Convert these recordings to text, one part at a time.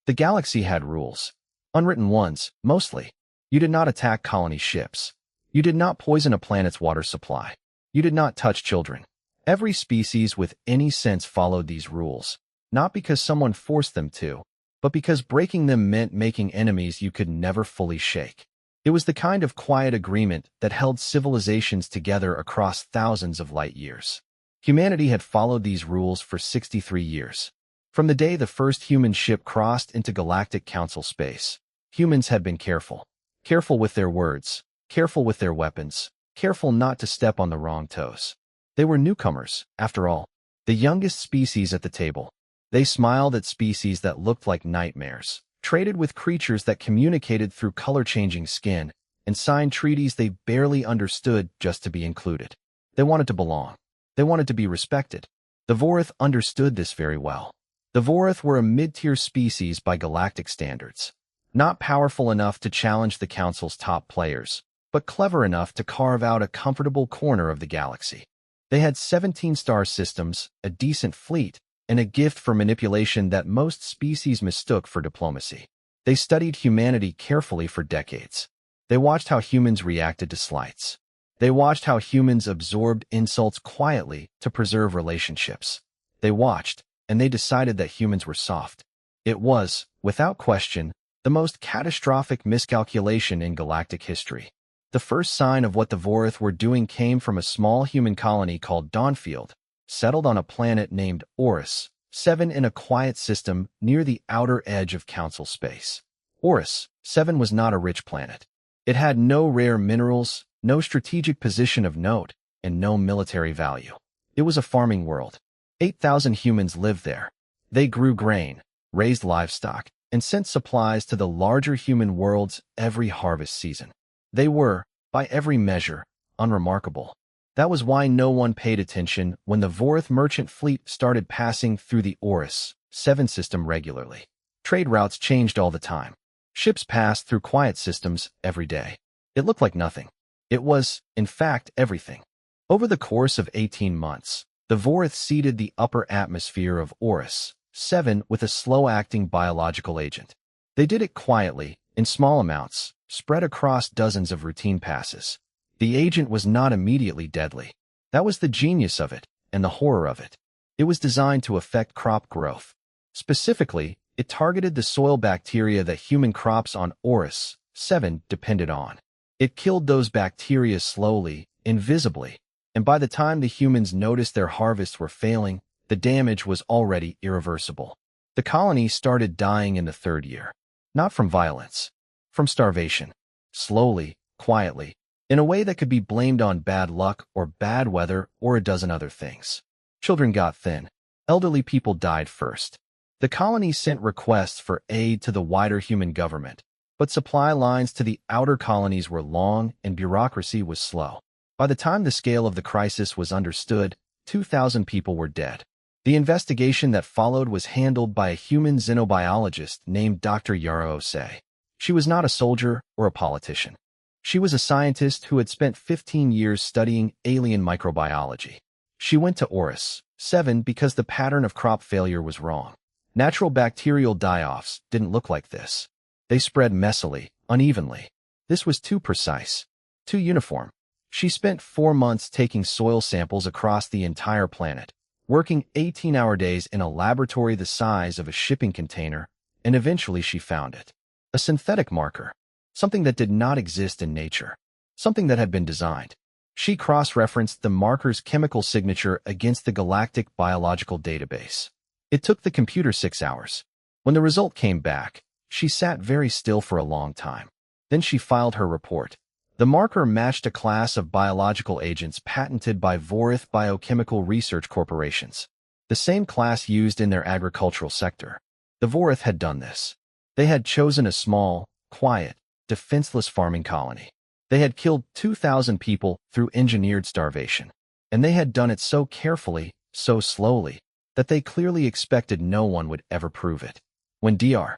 The galaxy had rules. Unwritten ones, mostly. You did not attack colony ships. You did not poison a planet's water supply. You did not touch children. Every species with any sense followed these rules, not because someone forced them to, but because breaking them meant making enemies you could never fully shake. It was the kind of quiet agreement that held civilizations together across thousands of light years. Humanity had followed these rules for 63 years. From the day the first human ship crossed into Galactic Council space, humans had been careful. Careful with their words, careful with their weapons, careful not to step on the wrong toes. They were newcomers, after all, the youngest species at the table. They smiled at species that looked like nightmares, traded with creatures that communicated through color-changing skin, and signed treaties they barely understood just to be included. They wanted to belong. They wanted to be respected. The Vorath understood this very well. The Vorath were a mid-tier species by galactic standards, not powerful enough to challenge the Council's top players, but clever enough to carve out a comfortable corner of the galaxy. They had 17 star systems, a decent fleet, and a gift for manipulation that most species mistook for diplomacy. They studied humanity carefully for decades. They watched how humans reacted to slights. They watched how humans absorbed insults quietly to preserve relationships. They watched, and they decided that humans were soft. It was, without question, the most catastrophic miscalculation in galactic history. The first sign of what the Vorath were doing came from a small human colony called Dawnfield, settled on a planet named Orus, 7 in a quiet system near the outer edge of Council space. Orus, 7 was not a rich planet. It had no rare minerals, no strategic position of note, and no military value. It was a farming world. 8,000 humans lived there. They grew grain, raised livestock, and sent supplies to the larger human worlds every harvest season. They were, by every measure, unremarkable. That was why no one paid attention when the Vorath merchant fleet started passing through the Orus 7 system regularly. Trade routes changed all the time. Ships passed through quiet systems every day. It looked like nothing. It was, in fact, everything. Over the course of 18 months, the Vorath seeded the upper atmosphere of Orus 7 with a slow-acting biological agent. They did it quietly, in small amounts, spread across dozens of routine passes. The agent was not immediately deadly. That was the genius of it, and the horror of it. It was designed to affect crop growth. Specifically, it targeted the soil bacteria that human crops on Orus 7 depended on. It killed those bacteria slowly, invisibly, and by the time the humans noticed their harvests were failing, the damage was already irreversible. The colony started dying in the 3rd year. Not from violence. From starvation. Slowly, quietly, in a way that could be blamed on bad luck or bad weather or a dozen other things. Children got thin. Elderly people died first. The colony sent requests for aid to the wider human government, but supply lines to the outer colonies were long and bureaucracy was slow. By the time the scale of the crisis was understood, 2,000 people were dead. The investigation that followed was handled by a human xenobiologist named Dr. Yara Osei. She was not a soldier or a politician. She was a scientist who had spent 15 years studying alien microbiology. She went to Orus 7 because the pattern of crop failure was wrong. Natural bacterial die-offs didn't look like this. They spread messily, unevenly. This was too precise, too uniform. She spent 4 months taking soil samples across the entire planet, working 18-hour days in a laboratory the size of a shipping container, and eventually she found it. A synthetic marker. Something that did not exist in nature. Something that had been designed. She cross-referenced the marker's chemical signature against the Galactic Biological Database. It took the computer 6 hours. When the result came back, she sat very still for a long time. Then she filed her report. The marker matched a class of biological agents patented by Vorath Biochemical Research Corporations, the same class used in their agricultural sector. The Vorath had done this. They had chosen a small, quiet, defenseless farming colony. They had killed 2,000 people through engineered starvation. And they had done it so carefully, so slowly, that they clearly expected no one would ever prove it. When Dr.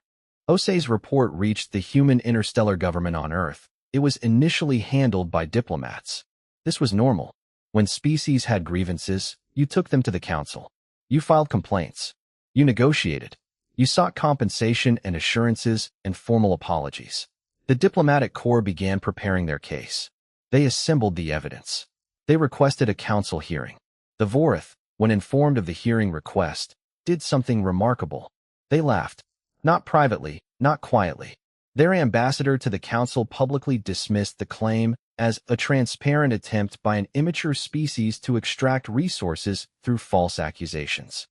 Osei's report reached the human interstellar government on Earth, it was initially handled by diplomats. This was normal. When species had grievances, you took them to the council. You filed complaints. You negotiated. You sought compensation and assurances and formal apologies. The diplomatic corps began preparing their case. They assembled the evidence. They requested a council hearing. The Vorith, when informed of the hearing request, did something remarkable. They laughed. Not privately, not quietly. Their ambassador to the council publicly dismissed the claim as a transparent attempt by an immature species to extract resources through false accusations.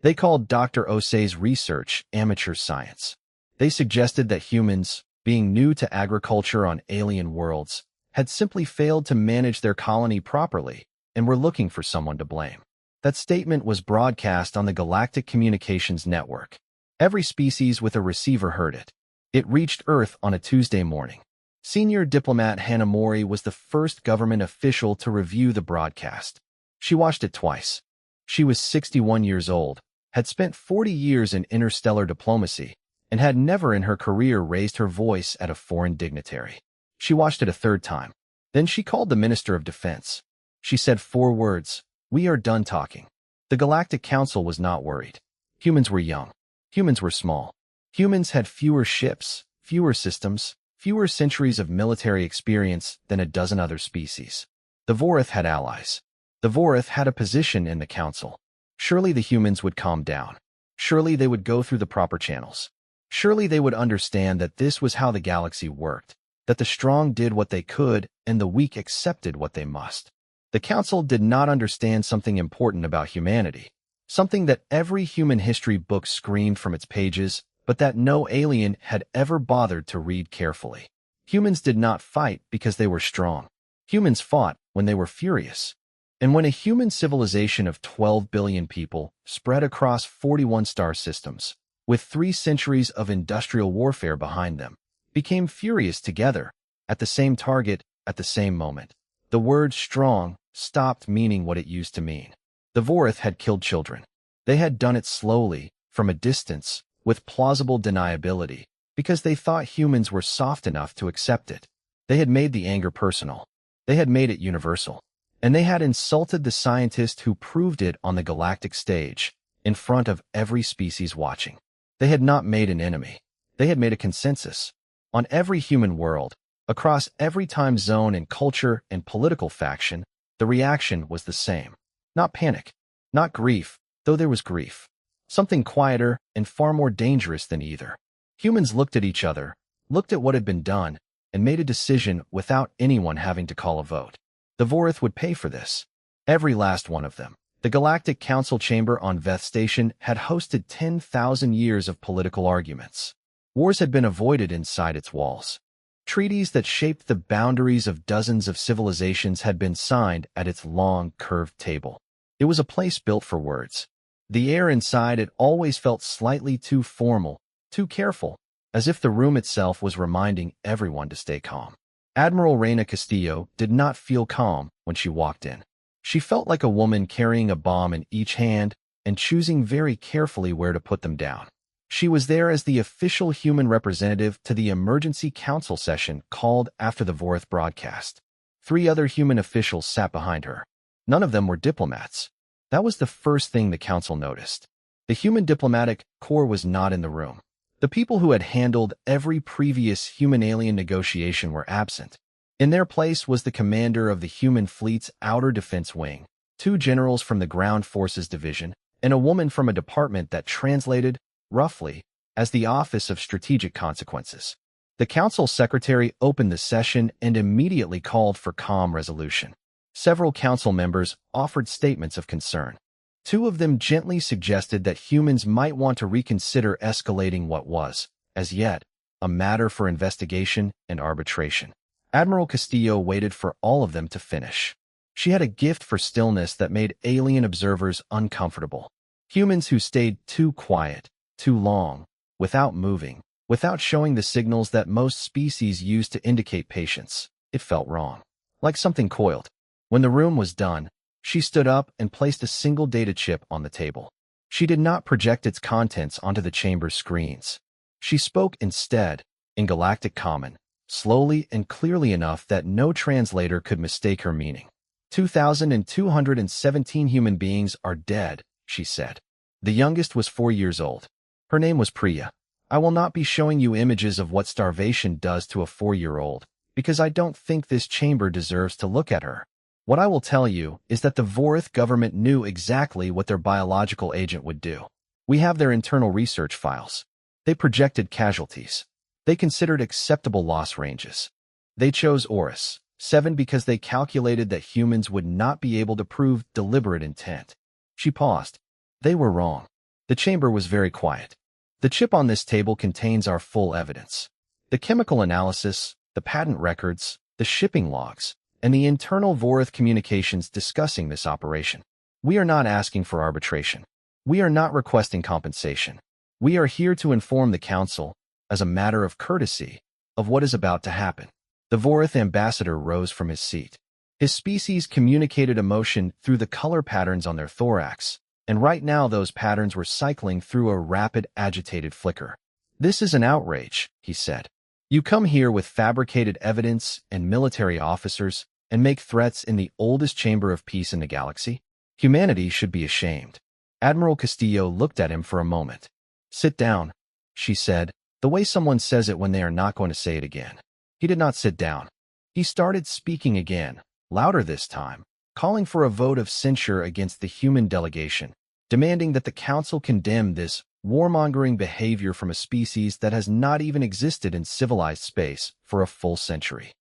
They called Dr. Osei's research amateur science. They suggested that humans, being new to agriculture on alien worlds, had simply failed to manage their colony properly and were looking for someone to blame. That statement was broadcast on the Galactic Communications Network. Every species with a receiver heard it. It reached Earth on a Tuesday morning. Senior diplomat Hanamori was the first government official to review the broadcast. She watched it twice. She was 61 years old, had spent 40 years in interstellar diplomacy, and had never in her career raised her voice at a foreign dignitary. She watched it a third time. Then she called the Minister of Defense. She said 4 words, "We are done talking." The Galactic Council was not worried. Humans were young. Humans were small. Humans had fewer ships, fewer systems, fewer centuries of military experience than a dozen other species. The Vorith had allies. The Vorith had a position in the council. Surely the humans would calm down. Surely they would go through the proper channels. Surely they would understand that this was how the galaxy worked, that the strong did what they could and the weak accepted what they must. The council did not understand something important about humanity, something that every human history book screamed from its pages, but that no alien had ever bothered to read carefully. Humans did not fight because they were strong. Humans fought when they were furious. And when a human civilization of 12 billion people, spread across 41 star systems, with 3 centuries of industrial warfare behind them, became furious together, at the same target, at the same moment, the word strong stopped meaning what it used to mean. The Vorith had killed children. They had done it slowly, from a distance, with plausible deniability, because they thought humans were soft enough to accept it. They had made the anger personal. They had made it universal. And they had insulted the scientist who proved it on the galactic stage, in front of every species watching. They had not made an enemy. They had made a consensus. On every human world, across every time zone and culture and political faction, the reaction was the same. Not panic, not grief, though there was grief. Something quieter and far more dangerous than either. Humans looked at each other, looked at what had been done, and made a decision without anyone having to call a vote. The Vorith would pay for this. Every last one of them. The Galactic Council chamber on Veth Station had hosted 10,000 years of political arguments. Wars had been avoided inside its walls. Treaties that shaped the boundaries of dozens of civilizations had been signed at its long, curved table. It was a place built for words. The air inside it always felt slightly too formal, too careful, as if the room itself was reminding everyone to stay calm. Admiral Reina Castillo did not feel calm when she walked in. She felt like a woman carrying a bomb in each hand and choosing very carefully where to put them down. She was there as the official human representative to the emergency council session called after the Vorith broadcast. 3 other human officials sat behind her. None of them were diplomats. That was the first thing the council noticed. The human diplomatic corps was not in the room. The people who had handled every previous human-alien negotiation were absent. In their place was the commander of the human fleet's outer defense wing, 2 generals from the ground forces division, and a woman from a department that translated, roughly, as the Office of Strategic Consequences. The council secretary opened the session and immediately called for calm resolution. Several council members offered statements of concern. 2 of them gently suggested that humans might want to reconsider escalating what was, as yet, a matter for investigation and arbitration. Admiral Castillo waited for all of them to finish. She had a gift for stillness that made alien observers uncomfortable. Humans who stayed too quiet, too long, without moving, without showing the signals that most species use to indicate patience. It felt wrong. Like something coiled. When the room was done, she stood up and placed a single data chip on the table. She did not project its contents onto the chamber's screens. She spoke instead, in Galactic Common, slowly and clearly enough that no translator could mistake her meaning. 2,217 human beings are dead, she said. The youngest was 4 years old. Her name was Priya. I will not be showing you images of what starvation does to a 4-year-old, because I don't think this chamber deserves to look at her. What I will tell you is that the Vorith government knew exactly what their biological agent would do. We have their internal research files. They projected casualties. They considered acceptable loss ranges. They chose Oris 7 because they calculated that humans would not be able to prove deliberate intent. She paused. They were wrong. The chamber was very quiet. The chip on this table contains our full evidence. The chemical analysis, the patent records, the shipping logs, and the internal Vorith communications discussing this operation. We are not asking for arbitration. We are not requesting compensation. We are here to inform the Council, as a matter of courtesy, of what is about to happen. The Vorith ambassador rose from his seat. His species communicated emotion through the color patterns on their thorax, and right now those patterns were cycling through a rapid, agitated flicker. This is an outrage, he said. You come here with fabricated evidence and military officers and make threats in the oldest chamber of peace in the galaxy? Humanity should be ashamed. Admiral Castillo looked at him for a moment. Sit down, she said, the way someone says it when they are not going to say it again. He did not sit down. He started speaking again, louder this time, calling for a vote of censure against the human delegation, demanding that the Council condemn this warmongering behavior from a species that has not even existed in civilized space for a full century.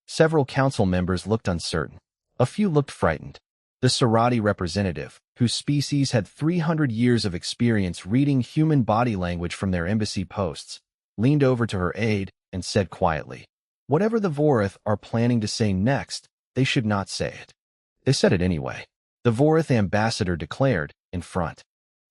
Several council members looked uncertain. A few looked frightened. The Sarati representative, whose species had 300 years of experience reading human body language from their embassy posts, leaned over to her aide and said quietly, whatever the Vorith are planning to say next, they should not say it. They said it anyway. The Vorith ambassador declared, in front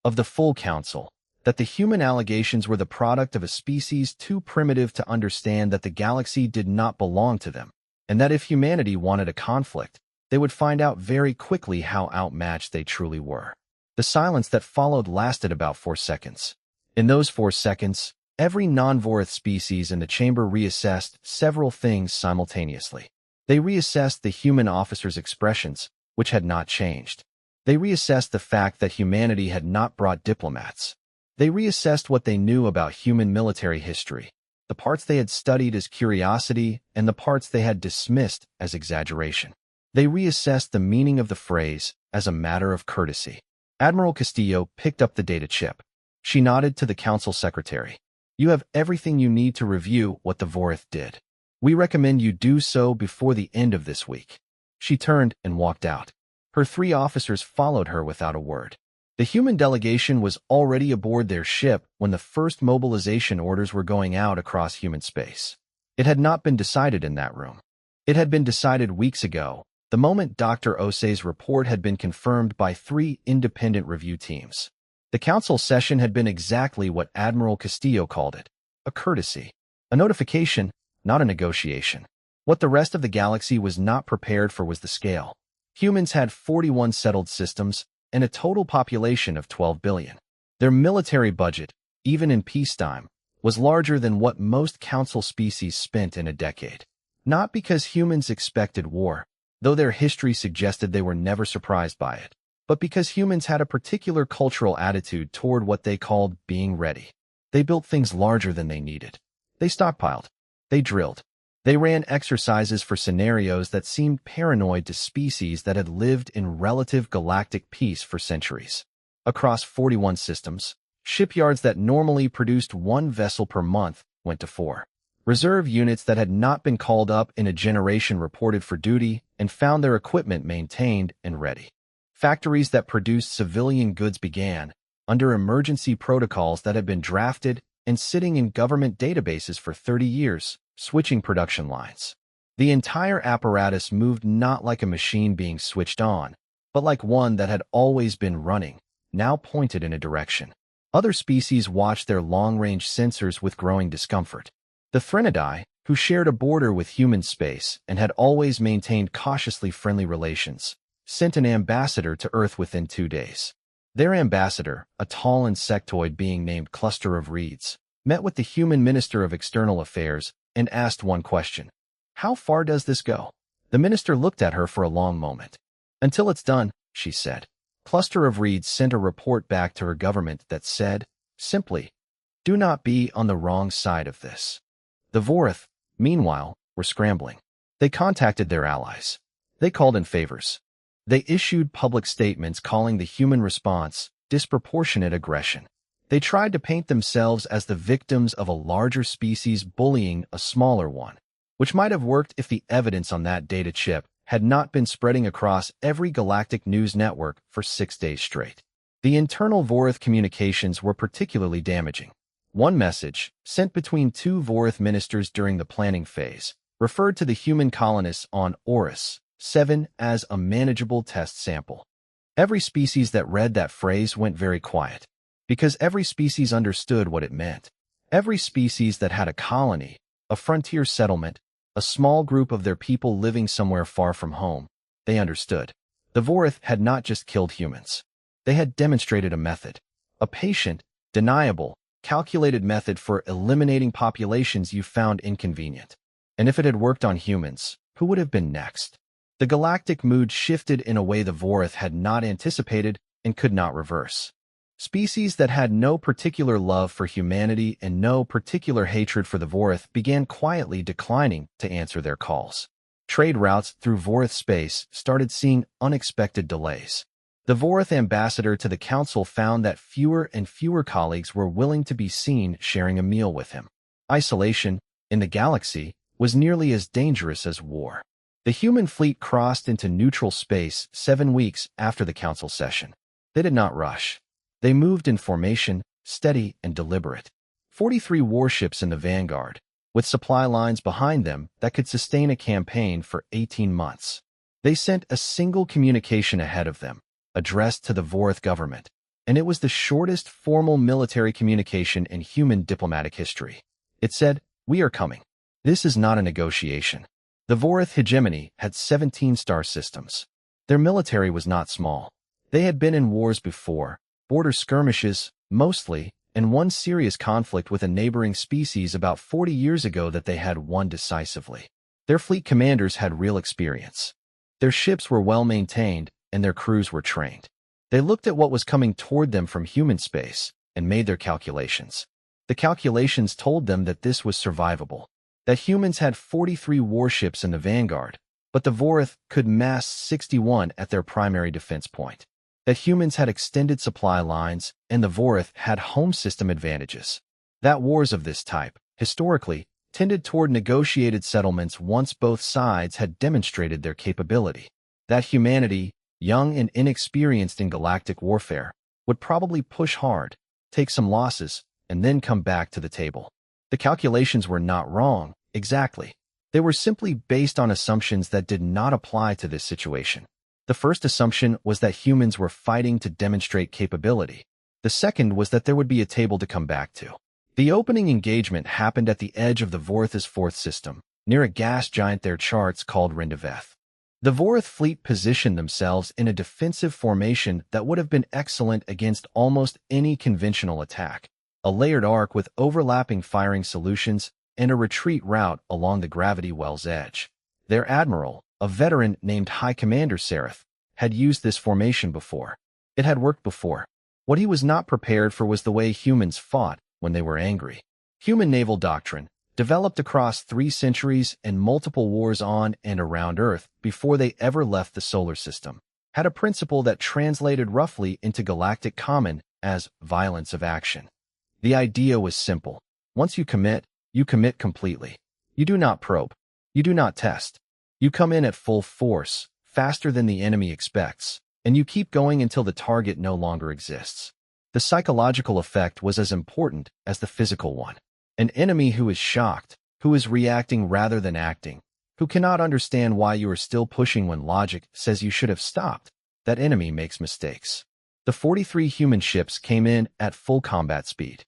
of the full council, that the human allegations were the product of a species too primitive to understand that the galaxy did not belong to them, and that if humanity wanted a conflict, they would find out very quickly how outmatched they truly were. The silence that followed lasted about 4 seconds. In those 4 seconds, every non-Vorith species in the chamber reassessed several things simultaneously. They reassessed the human officers' expressions, which had not changed. They reassessed the fact that humanity had not brought diplomats. They reassessed what they knew about human military history, the parts they had studied as curiosity and the parts they had dismissed as exaggeration. They reassessed the meaning of the phrase as a matter of courtesy. Admiral Castillo picked up the data chip. She nodded to the council secretary. You have everything you need to review what the Vorith did. We recommend you do so before the end of this week. She turned and walked out. Her 3 officers followed her without a word. The human delegation was already aboard their ship when the first mobilization orders were going out across human space. It had not been decided in that room. It had been decided weeks ago, the moment Dr. Osei's report had been confirmed by 3 independent review teams. The council session had been exactly what Admiral Castillo called it, a courtesy, a notification, not a negotiation. What the rest of the galaxy was not prepared for was the scale. Humans had 41 settled systems and a total population of 12 billion. Their military budget, even in peacetime, was larger than what most council species spent in a decade. Not because humans expected war, though their history suggested they were never surprised by it, but because humans had a particular cultural attitude toward what they called being ready. They built things larger than they needed. They stockpiled. They drilled. They ran exercises for scenarios that seemed paranoid to species that had lived in relative galactic peace for centuries. Across 41 systems, shipyards that normally produced 1 vessel per month went to 4. Reserve units that had not been called up in a generation reported for duty and found their equipment maintained and ready. Factories that produced civilian goods began, under emergency protocols that had been drafted and sitting in government databases for 30 years, switching production lines. The entire apparatus moved not like a machine being switched on, but like one that had always been running, now pointed in a direction. Other species watched their long-range sensors with growing discomfort. The Threnodidae, who shared a border with human space and had always maintained cautiously friendly relations, sent an ambassador to Earth within 2 days. Their ambassador, a tall insectoid being named Cluster of Reeds, met with the human Minister of External Affairs and asked one question. How far does this go? The minister looked at her for a long moment. Until it's done, she said. Cluster of Reeds sent a report back to her government that said, simply, Do not be on the wrong side of this. The Vorith, meanwhile, were scrambling. They contacted their allies. They called in favors. They issued public statements calling the human response disproportionate aggression. They tried to paint themselves as the victims of a larger species bullying a smaller one, which might have worked if the evidence on that data chip had not been spreading across every galactic news network for 6 days straight. The internal Vorith communications were particularly damaging. One message, sent between two Vorith ministers during the planning phase, referred to the human colonists on Oris 7 as a manageable test sample. Every species that read that phrase went very quiet, because every species understood what it meant. Every species that had a colony, a frontier settlement, a small group of their people living somewhere far from home, they understood. The Vorith had not just killed humans. They had demonstrated a method, a patient, deniable, calculated method for eliminating populations you found inconvenient. And if it had worked on humans, who would have been next? The galactic mood shifted in a way the Vorith had not anticipated and could not reverse. Species that had no particular love for humanity and no particular hatred for the Vorith began quietly declining to answer their calls. Trade routes through Vorith space started seeing unexpected delays. The Vorith ambassador to the council found that fewer and fewer colleagues were willing to be seen sharing a meal with him. Isolation, in the galaxy, was nearly as dangerous as war. The human fleet crossed into neutral space 7 weeks after the council session. They did not rush. They moved in formation, steady and deliberate. 43 warships in the vanguard, with supply lines behind them that could sustain a campaign for 18 months. They sent a single communication ahead of them, addressed to the Vorith government, and it was the shortest formal military communication in human diplomatic history. It said, "We are coming. This is not a negotiation." The Vorith hegemony had 17 star systems. Their military was not small. They had been in wars before, border skirmishes, mostly, and one serious conflict with a neighboring species about 40 years ago that they had won decisively. Their fleet commanders had real experience. Their ships were well maintained, and their crews were trained. They looked at what was coming toward them from human space and made their calculations. The calculations told them that this was survivable, that humans had 43 warships in the vanguard, but the Vorith could mass 61 at their primary defense point, that humans had extended supply lines and the Vorith had home system advantages. That wars of this type, historically, tended toward negotiated settlements once both sides had demonstrated their capability. That humanity, young and inexperienced in galactic warfare, would probably push hard, take some losses, and then come back to the table. The calculations were not wrong, exactly. They were simply based on assumptions that did not apply to this situation. The first assumption was that humans were fighting to demonstrate capability. The second was that there would be a table to come back to. The opening engagement happened at the edge of the Vorith's fourth system, near a gas giant their charts called Rindaveth. The Vorith fleet positioned themselves in a defensive formation that would have been excellent against almost any conventional attack. A layered arc with overlapping firing solutions, and a retreat route along the gravity well's edge. Their admiral, a veteran named High Commander Sereth, had used this formation before. It had worked before. What he was not prepared for was the way humans fought when they were angry. Human naval doctrine, developed across 3 centuries and multiple wars on and around Earth before they ever left the solar system, had a principle that translated roughly into galactic common as violence of action. The idea was simple. Once you commit completely. You do not probe. You do not test. You come in at full force, faster than the enemy expects, and you keep going until the target no longer exists. The psychological effect was as important as the physical one. An enemy who is shocked, who is reacting rather than acting, who cannot understand why you are still pushing when logic says you should have stopped, that enemy makes mistakes. The 43 human ships came in at full combat speed.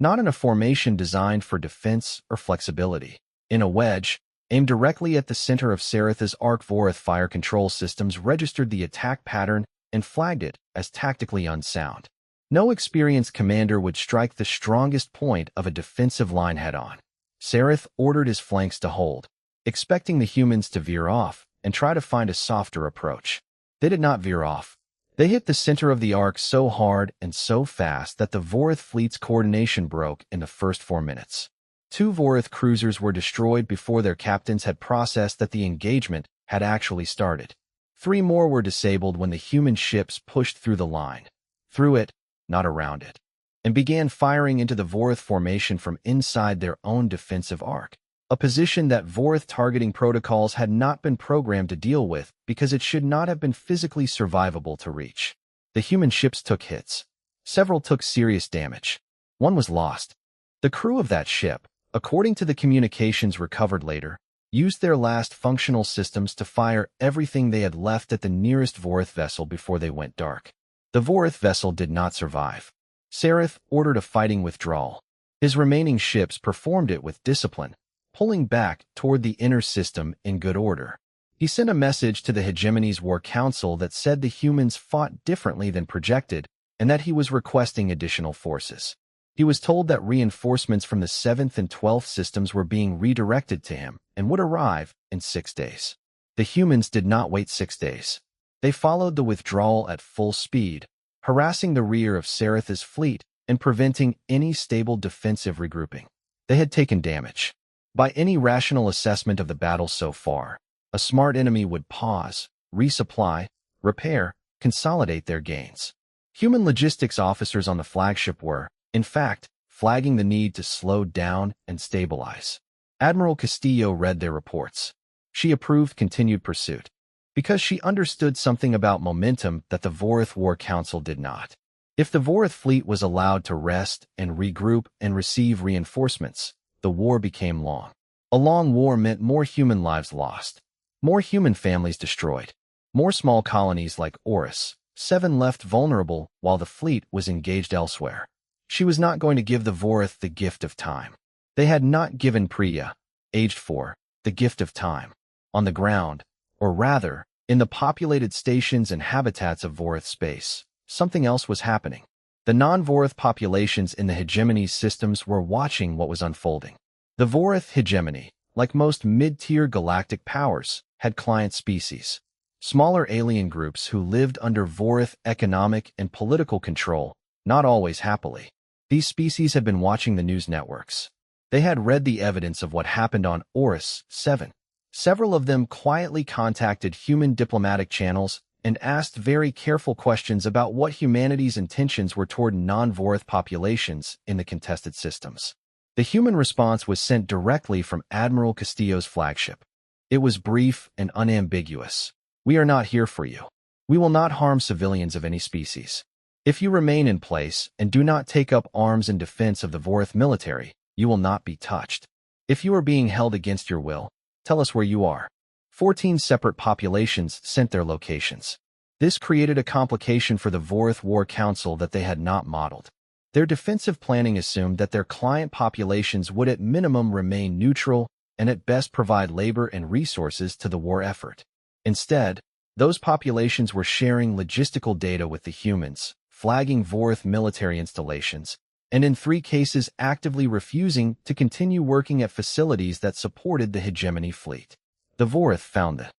Not in a formation designed for defense or flexibility. In a wedge, aimed directly at the center of Sereth's arc. Vorith fire control systems registered the attack pattern and flagged it as tactically unsound. No experienced commander would strike the strongest point of a defensive line head-on. Sereth ordered his flanks to hold, expecting the humans to veer off and try to find a softer approach. They did not veer off. They hit the center of the arc so hard and so fast that the Vorith fleet's coordination broke in the first 4 minutes. 2 Vorith cruisers were destroyed before their captains had processed that the engagement had actually started. 3 more were disabled when the human ships pushed through the line. Through it, not around it, and began firing into the Vorith formation from inside their own defensive arc, a position that Vorith targeting protocols had not been programmed to deal with because it should not have been physically survivable to reach. The human ships took hits. Several took serious damage. One was lost. The crew of that ship, according to the communications recovered later, used their last functional systems to fire everything they had left at the nearest Vorith vessel before they went dark. The Vorith vessel did not survive. Sareth ordered a fighting withdrawal. His remaining ships performed it with discipline, pulling back toward the inner system in good order. He sent a message to the Hegemony's War Council that said the humans fought differently than projected and that he was requesting additional forces. He was told that reinforcements from the 7th and 12th systems were being redirected to him and would arrive in 6 days. The humans did not wait 6 days. They followed the withdrawal at full speed, harassing the rear of Sareth's fleet and preventing any stable defensive regrouping. They had taken damage. By any rational assessment of the battle so far, a smart enemy would pause, resupply, repair, consolidate their gains. Human logistics officers on the flagship were, in fact, flagging the need to slow down and stabilize. Admiral Castillo read their reports. She approved continued pursuit, because she understood something about momentum that the Vorith War Council did not. If the Vorith fleet was allowed to rest and regroup and receive reinforcements, the war became long. A long war meant more human lives lost, more human families destroyed, more small colonies like Oris, 7 left vulnerable while the fleet was engaged elsewhere. She was not going to give the Vorith the gift of time. They had not given Priya, aged 4, the gift of time. On the ground, or rather, in the populated stations and habitats of Vorith space, something else was happening. The non-Vorith populations in the Hegemony's systems were watching what was unfolding. The Vorith hegemony, like most mid-tier galactic powers, had client species, smaller alien groups who lived under Vorith economic and political control, not always happily. These species had been watching the news networks. They had read the evidence of what happened on Oris 7. Several of them quietly contacted human diplomatic channels and asked very careful questions about what humanity's intentions were toward non-Vorith populations in the contested systems. The human response was sent directly from Admiral Castillo's flagship. It was brief and unambiguous. We are not here for you. We will not harm civilians of any species. If you remain in place and do not take up arms in defense of the Vorith military, you will not be touched. If you are being held against your will, tell us where you are. 14 separate populations sent their locations. This created a complication for the Vorith War Council that they had not modeled. Their defensive planning assumed that their client populations would at minimum remain neutral and at best provide labor and resources to the war effort. Instead, those populations were sharing logistical data with the humans, flagging Vorith military installations, and in 3 cases actively refusing to continue working at facilities that supported the hegemony fleet. The Vorith found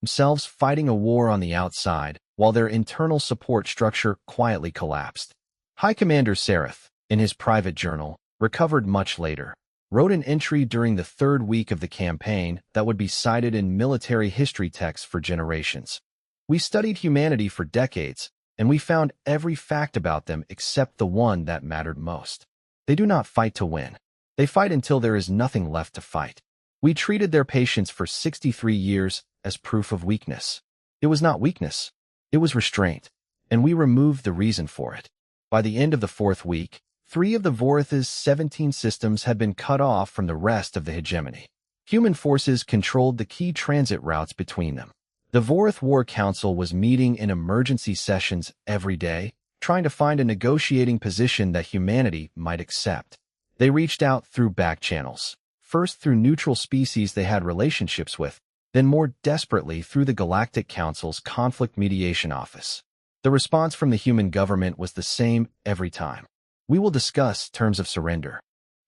themselves fighting a war on the outside, while their internal support structure quietly collapsed. High Commander Sareth, in his private journal, recovered much later, wrote an entry during the 3rd week of the campaign that would be cited in military history texts for generations. We studied humanity for decades, and we found every fact about them except the one that mattered most. They do not fight to win. They fight until there is nothing left to fight. We treated their patience for 63 years as proof of weakness. It was not weakness. It was restraint, and we removed the reason for it. By the end of the 4th week, 3 of the Vorith's 17 systems had been cut off from the rest of the hegemony. Human forces controlled the key transit routes between them. The Vorith War Council was meeting in emergency sessions every day, trying to find a negotiating position that humanity might accept. They reached out through back channels, first through neutral species they had relationships with, then more desperately through the Galactic Council's Conflict Mediation Office. The response from the human government was the same every time. We will discuss terms of surrender.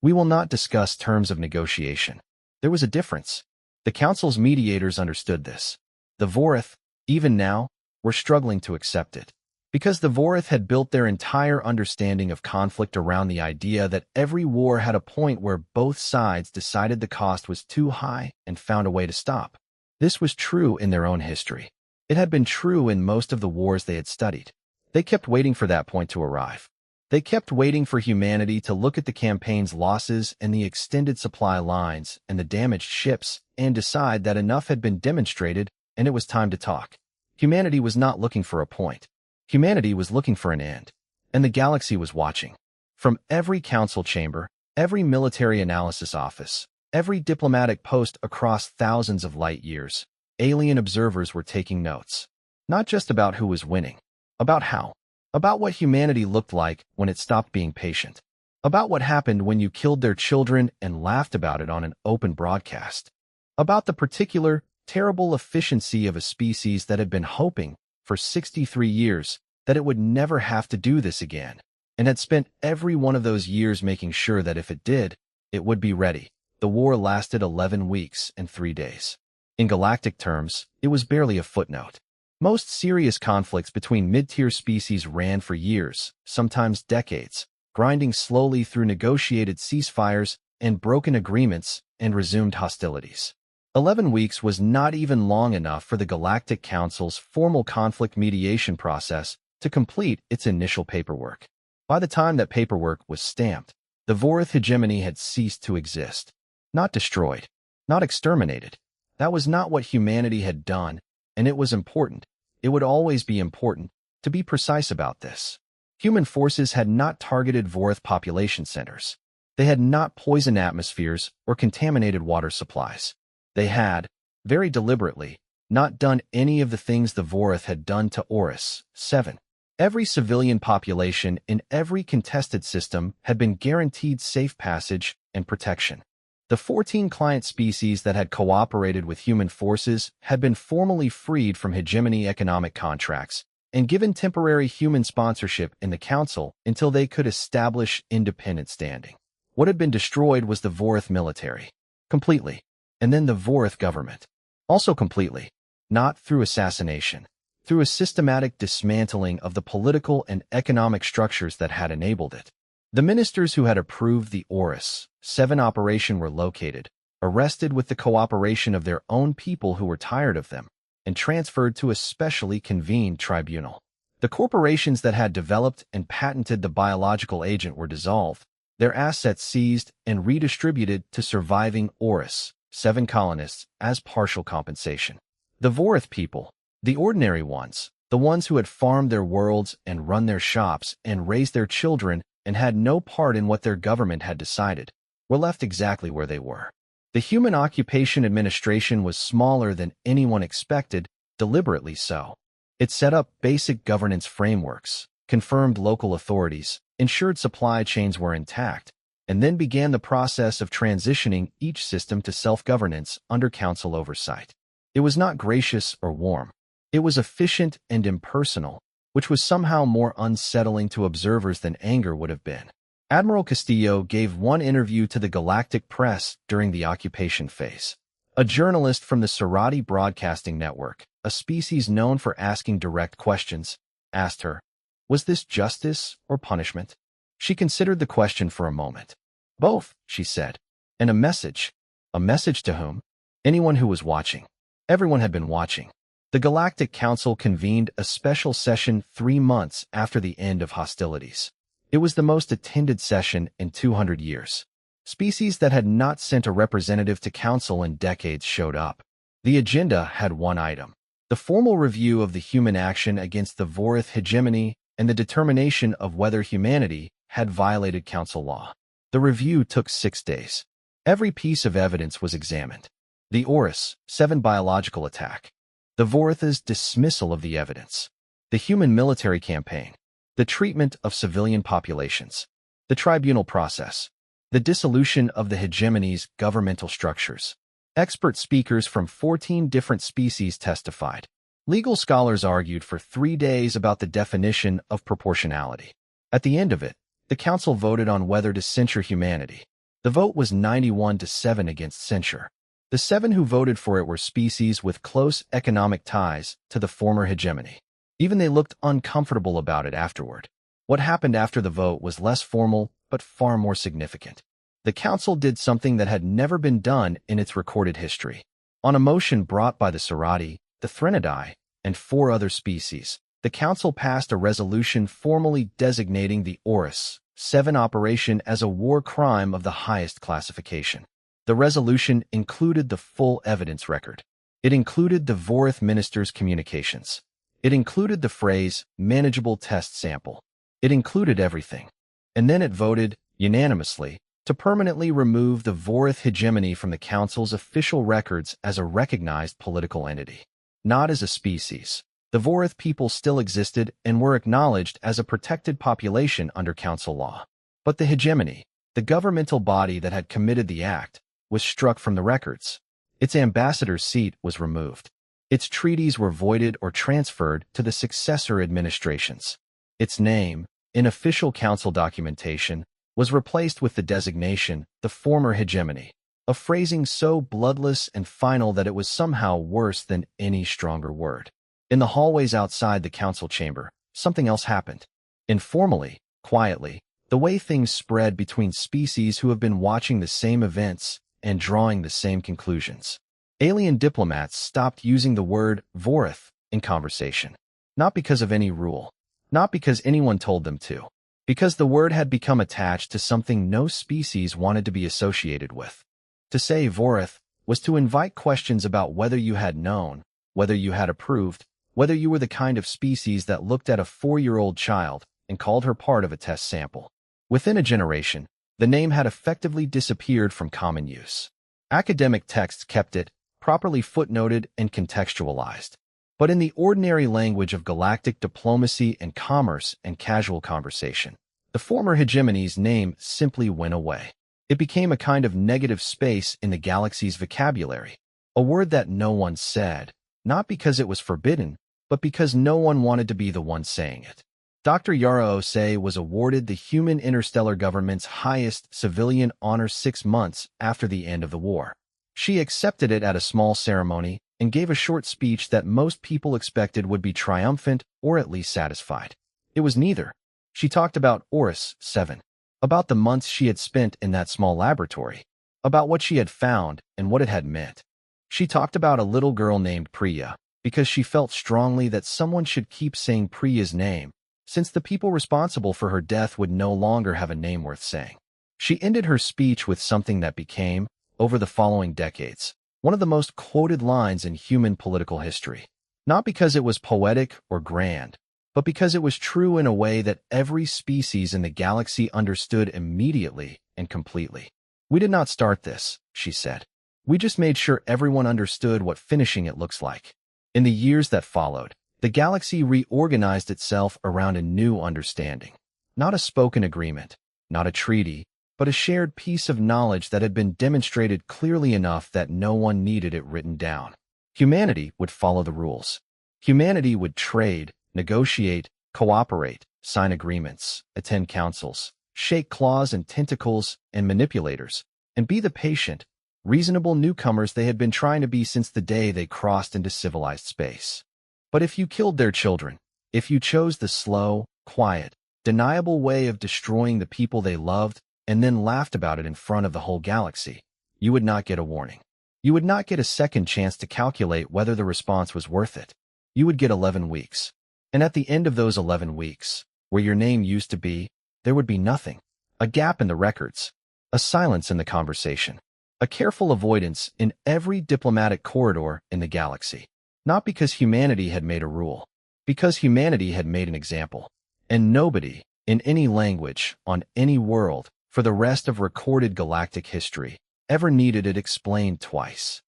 We will not discuss terms of negotiation. There was a difference. The Council's mediators understood this. The Vorith, even now, were struggling to accept it. Because the Vorith had built their entire understanding of conflict around the idea that every war had a point where both sides decided the cost was too high and found a way to stop. This was true in their own history. It had been true in most of the wars they had studied. They kept waiting for that point to arrive. They kept waiting for humanity to look at the campaign's losses and the extended supply lines and the damaged ships and decide that enough had been demonstrated and it was time to talk. Humanity was not looking for a point. Humanity was looking for an end, and the galaxy was watching. From every council chamber, every military analysis office, every diplomatic post across thousands of light years, alien observers were taking notes. Not just about who was winning, about how. About what humanity looked like when it stopped being patient. About what happened when you killed their children and laughed about it on an open broadcast. About the particular, terrible efficiency of a species that had been hoping for 63 years that it would never have to do this again, and had spent every one of those years making sure that if it did, it would be ready. The war lasted 11 weeks and 3 days. In galactic terms, it was barely a footnote. Most serious conflicts between mid-tier species ran for years, sometimes decades, grinding slowly through negotiated ceasefires and broken agreements and resumed hostilities. 11 weeks was not even long enough for the Galactic Council's formal conflict mediation process to complete its initial paperwork. By the time that paperwork was stamped, the Vorith hegemony had ceased to exist. Not destroyed, not exterminated. That was not what humanity had done, and it was important. It would always be important to be precise about this. Human forces had not targeted Vorith population centers. They had not poisoned atmospheres or contaminated water supplies. They had, very deliberately, not done any of the things the Vorith had done to Horus. 7. Every civilian population in every contested system had been guaranteed safe passage and protection. The 14 client species that had cooperated with human forces had been formally freed from hegemony economic contracts and given temporary human sponsorship in the Council until they could establish independent standing. What had been destroyed was the Vorith military. Completely. And then the Vorith government. Also completely. Not through assassination. Through a systematic dismantling of the political and economic structures that had enabled it. The ministers who had approved the Horus 7 operation were located, arrested with the cooperation of their own people who were tired of them, and transferred to a specially convened tribunal. The corporations that had developed and patented the biological agent were dissolved, their assets seized and redistributed to surviving Horus 7 colonists as partial compensation. The Vorith people, the ordinary ones, the ones who had farmed their worlds and run their shops and raised their children and had no part in what their government had decided, were left exactly where they were. The Human Occupation Administration was smaller than anyone expected, deliberately so. It set up basic governance frameworks, confirmed local authorities, ensured supply chains were intact, and then began the process of transitioning each system to self-governance under council oversight. It was not gracious or warm. It was efficient and impersonal, which was somehow more unsettling to observers than anger would have been. Admiral Castillo gave one interview to the Galactic press during the occupation phase. A journalist from the Sarati Broadcasting Network, a species known for asking direct questions, asked her, "Was this justice or punishment?" She considered the question for a moment. "Both," she said. "And a message." A message to whom? Anyone who was watching. Everyone had been watching. The Galactic Council convened a special session 3 months after the end of hostilities. It was the most attended session in 200 years. Species that had not sent a representative to council in decades showed up. The agenda had one item: the formal review of the human action against the Vorith hegemony and the determination of whether humanity had violated council law. The review took 6 days. Every piece of evidence was examined. The Horus 7 biological attack. The Vorith's dismissal of the evidence. The human military campaign. The treatment of civilian populations. The tribunal process. The dissolution of the hegemony's governmental structures. Expert speakers from 14 different species testified. Legal scholars argued for 3 days about the definition of proportionality. At the end of it, the council voted on whether to censure humanity. The vote was 91-7 against censure. The 7 who voted for it were species with close economic ties to the former hegemony. Even they looked uncomfortable about it afterward. What happened after the vote was less formal, but far more significant. The council did something that had never been done in its recorded history. On a motion brought by the Cerati, the Threnodidae, and 4 other species, the council passed a resolution formally designating the Orus 7 operation as a war crime of the highest classification. The resolution included the full evidence record. It included the Vorath minister's communications. It included the phrase, manageable test sample. It included everything. And then it voted, unanimously, to permanently remove the Vorath hegemony from the council's official records as a recognized political entity. Not as a species. The Vorath people still existed and were acknowledged as a protected population under council law. But the hegemony, the governmental body that had committed the act, was struck from the records. Its ambassador's seat was removed. Its treaties were voided or transferred to the successor administrations. Its name, in official council documentation, was replaced with the designation, the former hegemony, a phrasing so bloodless and final that it was somehow worse than any stronger word. In the hallways outside the council chamber, something else happened. Informally, quietly, the way things spread between species who have been watching the same events and drawing the same conclusions. Alien diplomats stopped using the word Vorath in conversation. Not because of any rule. Not because anyone told them to. Because the word had become attached to something no species wanted to be associated with. To say Vorath was to invite questions about whether you had known, whether you had approved, whether you were the kind of species that looked at a 4-year-old child and called her part of a test sample. Within a generation, the name had effectively disappeared from common use. Academic texts kept it, properly footnoted and contextualized. But in the ordinary language of galactic diplomacy and commerce and casual conversation, the former hegemony's name simply went away. It became a kind of negative space in the galaxy's vocabulary, a word that no one said, not because it was forbidden, but because no one wanted to be the one saying it. Dr. Yara Osei was awarded the human interstellar government's highest civilian honor 6 months after the end of the war. She accepted it at a small ceremony and gave a short speech that most people expected would be triumphant or at least satisfied. It was neither. She talked about Orus 7, about the months she had spent in that small laboratory, about what she had found and what it had meant. She talked about a little girl named Priya, because she felt strongly that someone should keep saying Priya's name, since the people responsible for her death would no longer have a name worth saying. She ended her speech with something that became, over the following decades, one of the most quoted lines in human political history. Not because it was poetic or grand, but because it was true in a way that every species in the galaxy understood immediately and completely. "We did not start this," she said. "We just made sure everyone understood what finishing it looks like." In the years that followed, the galaxy reorganized itself around a new understanding. Not a spoken agreement, not a treaty, but a shared piece of knowledge that had been demonstrated clearly enough that no one needed it written down. Humanity would follow the rules. Humanity would trade, negotiate, cooperate, sign agreements, attend councils, shake claws and tentacles and manipulators, and be the patient, reasonable newcomers they had been trying to be since the day they crossed into civilized space. But if you killed their children, if you chose the slow, quiet, deniable way of destroying the people they loved and then laughed about it in front of the whole galaxy, you would not get a warning. You would not get a second chance to calculate whether the response was worth it. You would get 11 weeks. And at the end of those 11 weeks, where your name used to be, there would be nothing. A gap in the records. A silence in the conversation. A careful avoidance in every diplomatic corridor in the galaxy. Not because humanity had made a rule. Because humanity had made an example. And nobody, in any language, on any world, for the rest of recorded galactic history, ever needed it explained twice.